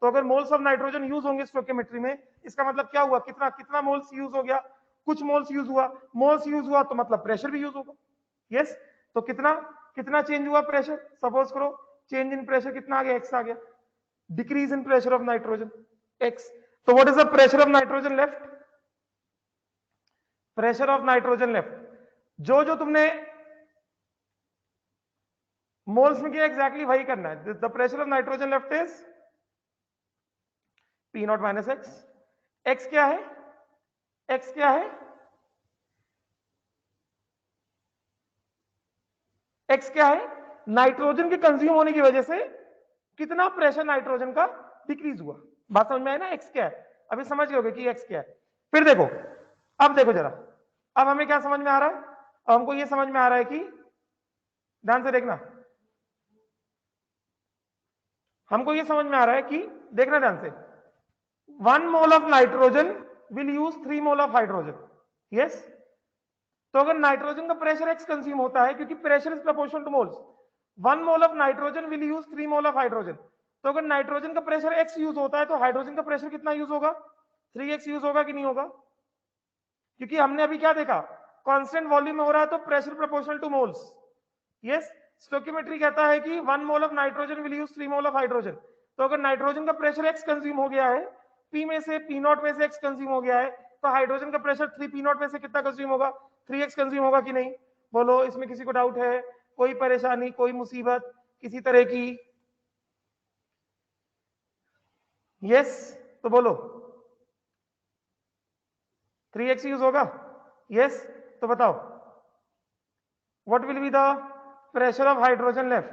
तो अगर मोल्स ऑफ नाइट्रोजन यूज होंगे स्टोइकियोमेट्री में, इसका मतलब क्या हुआ, कितना कितना मोल्स यूज हो गया, कुछ मोल्स यूज हुआ, मोल्स यूज हुआ तो मतलब प्रेशर भी यूज होगा। यस, तो कितना कितना चेंज हुआ प्रेशर, सपोज करो चेंज इन प्रेशर कितना आ गया, एक्स आ गया, decrease in pressure of nitrogen x. तो what is the pressure of nitrogen left, pressure of nitrogen left, जो जो तुमने मोल्स में किया एग्जैक्टली वही करना है। The pressure of nitrogen left is P not minus x. X क्या है, एक्स क्या है, एक्स क्या है, नाइट्रोजन के कंज्यूम होने की वजह से कितना प्रेशर नाइट्रोजन का डिक्रीज हुआ। बात समझ में आई ना, एक्स क्या है, अभी समझ गए कि एक्स क्या है। फिर देखो, अब देखो जरा, अब हमें क्या समझ में आ रहा है, अब हमको ये समझ में आ रहा है कि, ध्यान से देखना, हमको ये समझ में आ रहा है कि, देखना ध्यान से, 1 mole of nitrogen will use 3 mole of hydrogen. Yes, तो अगर नाइट्रोजन का प्रेशर एक्स कंज्यूम होता है, क्योंकि pressure is proportional two moles, 1 mole of nitrogen will use 3 mole of hydrogen. तो अगर नाइट्रोजन का प्रेशर एक्स यूज होता है तो हाइड्रोजन का प्रेशर कितना यूज होगा, 3x यूज होगा कि नहीं होगा, क्योंकि हमने अभी क्या देखा, कांस्टेंट वॉल्यूम में हो रहा है तो pressure proportional two moles. Yes, stoichiometry कहता है कि 1 mole of nitrogen will use 3 mole of hydrogen. तो अगर नाइट्रोजन का प्रेशर x कंज्यूम हो गया है, P में से P नॉट में से x कंज्यूम हो गया है, तो हाइड्रोजन का प्रेशर 3 P नॉट में से कितना कंज्यूम होगा, 3x कंज्यूम होगा कि नहीं। बोलो, इसमें किसी को डाउट है, कोई परेशानी, कोई मुसीबत किसी तरह की। यस, तो बोलो 3x यूज होगा। यस, तो बताओ what will be the pressure of hydrogen left,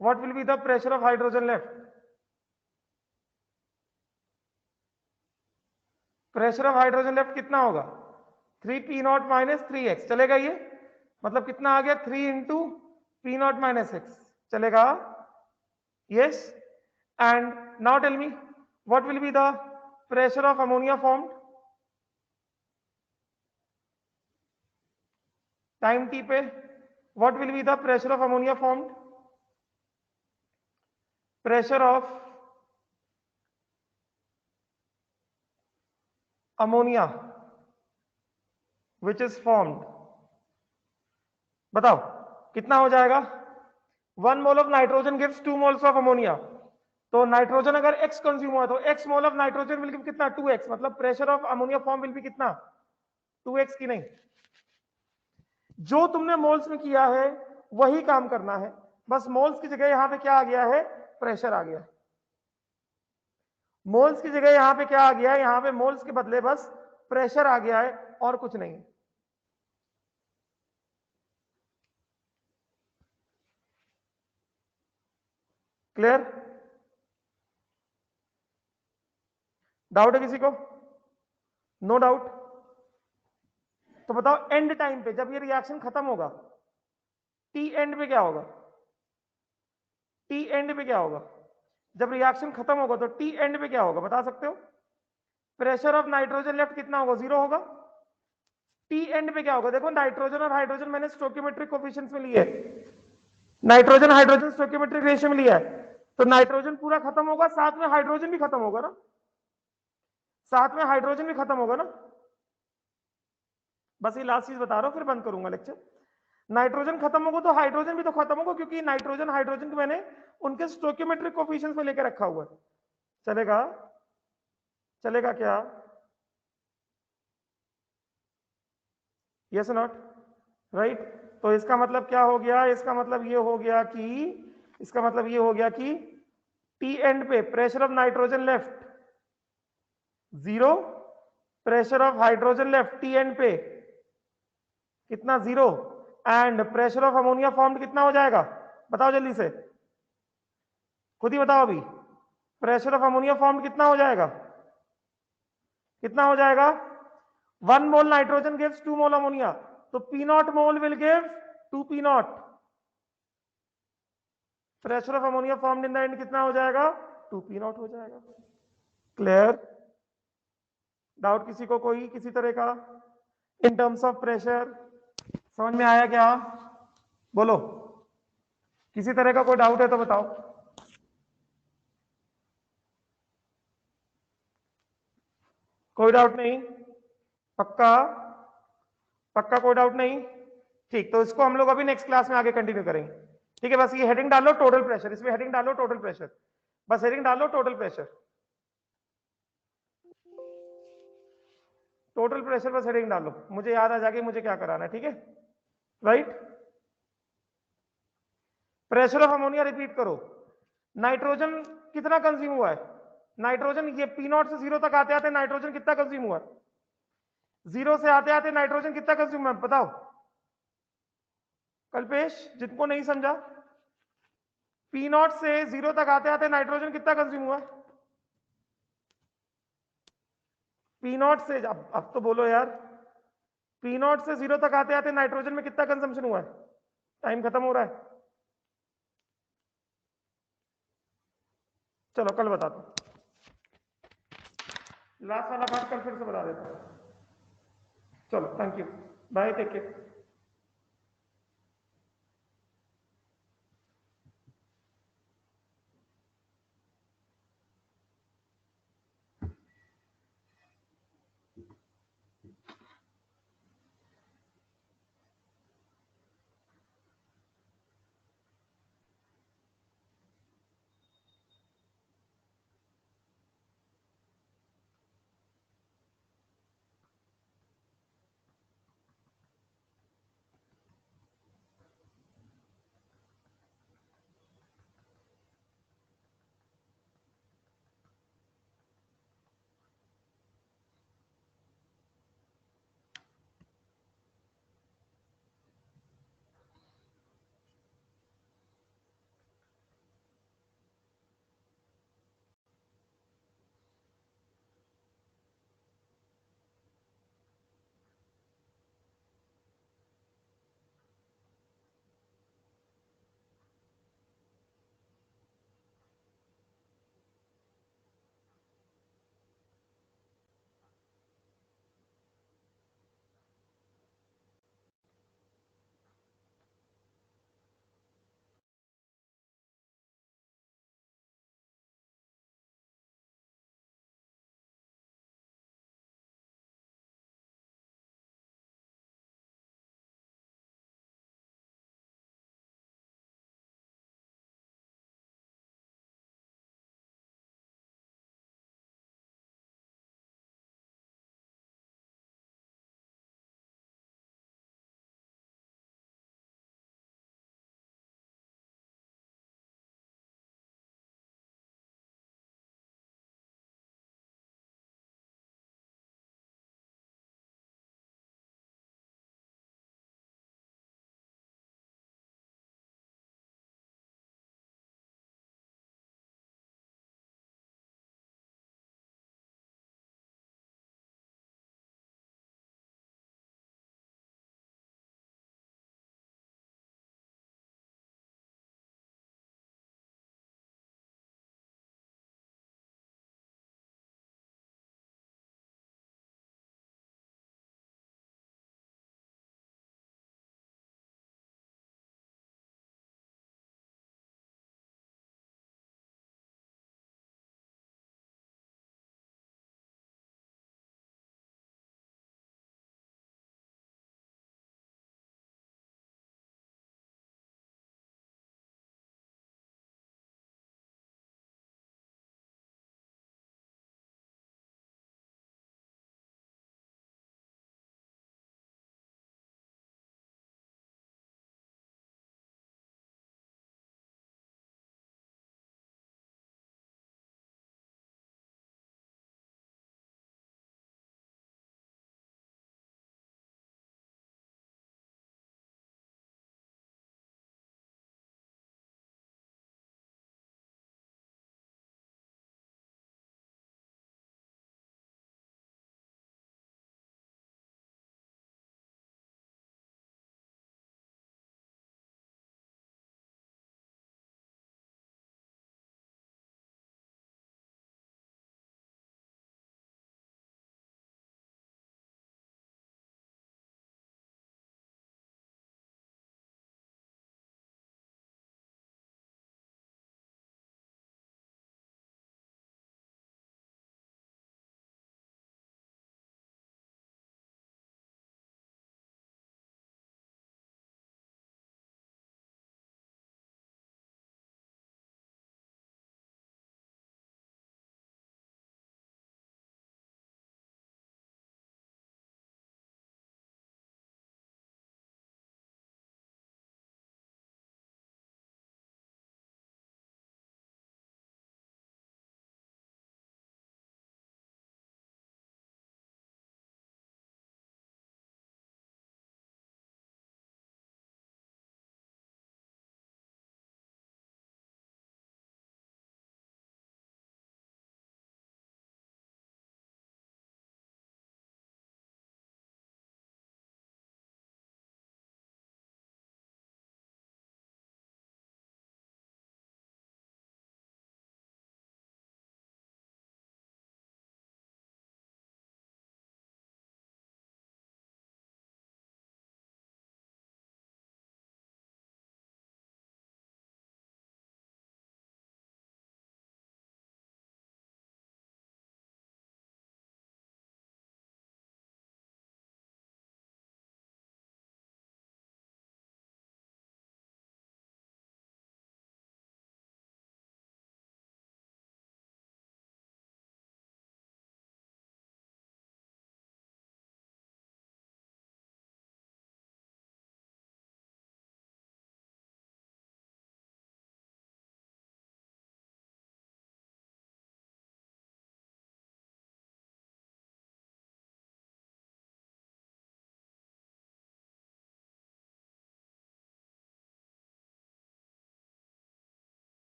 what will be the pressure of hydrogen left, pressure of hydrogen left कितना होगा, 3 पी नॉट माइनस 3x, चलेगा ये, मतलब कितना आ गया 3 into P naught minus x. चलेगा? Yes. And now tell me, what will be the pressure of ammonia formed? Time t पे, what will be the pressure of ammonia formed? Pressure of ammonia which is formed. बताओ कितना हो जाएगा? 1 mole of nitrogen gives 2 moles of ammonia. तो nitrogen अगर x consume हुआ तो x mole of nitrogen will give कितना? 2x. मतलब pressure of ammonia form will be कितना? 2x की नहीं. जो तुमने मोल्स में किया है वही काम करना है. बस मोल्स की जगह यहां पे क्या आ गया है? प्रेशर आ गया. मोल्स की जगह यहां पे क्या आ गया है? यहां पे मोल्स के बदले बस प्रेशर आ गया है और कुछ नहीं. क्लियर? डाउट है किसी को? No doubt? तो बताओ एंड टाइम पे जब ये रिएक्शन खत्म होगा, टी एंड पे क्या होगा? टी एंड पे क्या होगा? जब रिएक्शन खत्म होगा तो टी एंड पे क्या होगा? बता सकते हो? प्रेशर ऑफ नाइट्रोजन लेफ्ट कितना होगा? 0 होगा. टी एंड पे क्या होगा? देखो नाइट्रोजन और हाइड्रोजन मैंने स्टोइकियोमेट्रिक कोफिशिएंट्स में लिए. नाइट्रोजन हाइड्रोजन स्टोइकियोमेट्रिक रेशियो में लिया है. तो नाइट्रोजन पूरा खत्म होगा, साथ में हाइड्रोजन भी खत्म होगा ना. साथ में हाइड्रोजन भी खत्म होगा ना. बस ये लास्ट चीज बता रहा हूं, फिर बंद करूंगा लेक्चर. नाइट्रोजन खत्म होगा तो हाइड्रोजन भी तो खत्म होगा, क्योंकि नाइट्रोजन हाइड्रोजन को मैंने उनके स्टोइकियोमेट्रिक कोफिशिएंट्स में लेकर रखा हुआ है. चलेगा? चलेगा क्या? Yes not? राइट. तो इसका मतलब क्या हो गया? इसका मतलब ये हो गया कि टी एंड पे pressure of nitrogen left 0, pressure of hydrogen left T and पे कितना? 0. And pressure of ammonia formed कितना हो जाएगा? बताओ जल्दी से, खुद ही बताओ अभी. प्रेशर ऑफ अमोनिया फॉर्म्ड कितना हो जाएगा? कितना हो जाएगा? 1 मोल नाइट्रोजन गिव्स 2 मोल अमोनिया. तो P not mole will give 2 P not. Pressure of ammonia formed in the end कितना हो जाएगा? 2 पी नॉट हो जाएगा. क्लियर? डाउट किसी को कोई किसी तरह का इन टर्म्स ऑफ प्रेशर? समझ में आया क्या? बोलो. किसी तरह का कोई डाउट है तो बताओ. कोई डाउट नहीं? पक्का? पक्का कोई डाउट नहीं? ठीक. तो इसको हम लोग अभी नेक्स्ट क्लास में आगे कंटिन्यू करेंगे. ठीक है. बस ये हेडिंग डालो टोटल प्रेशर. इसमें हेडिंग डालो टोटल प्रेशर. बस हेडिंग डालो टोटल प्रेशर. टोटल प्रेशर बस हेडिंग डालो. मुझे याद आ जाएगी मुझे क्या कराना है. ठीक है? Right. Pressure of ammonia repeat करो. नाइट्रोजन कितना कंज्यूम हुआ है? नाइट्रोजन ये पी नॉट से 0 तक आते आते नाइट्रोजन कितना कंज्यूम हुआ? 0 से आते आते नाइट्रोजन कितना कंज्यूम है? बताओ कल्पेश, जिनको नहीं समझा. पी नॉट से 0 तक आते आते नाइट्रोजन कितना कंज्यूम हुआ? पी नॉट से अब तो बोलो यार. पी नॉट से 0 तक आते आते नाइट्रोजन में कितना कंजम्पशन हुआ है? टाइम खत्म हो रहा है. चलो कल बता दो. लास्ट वाला पार्ट कल फिर से बता देता हूं. चलो thank you. Bye. Take care.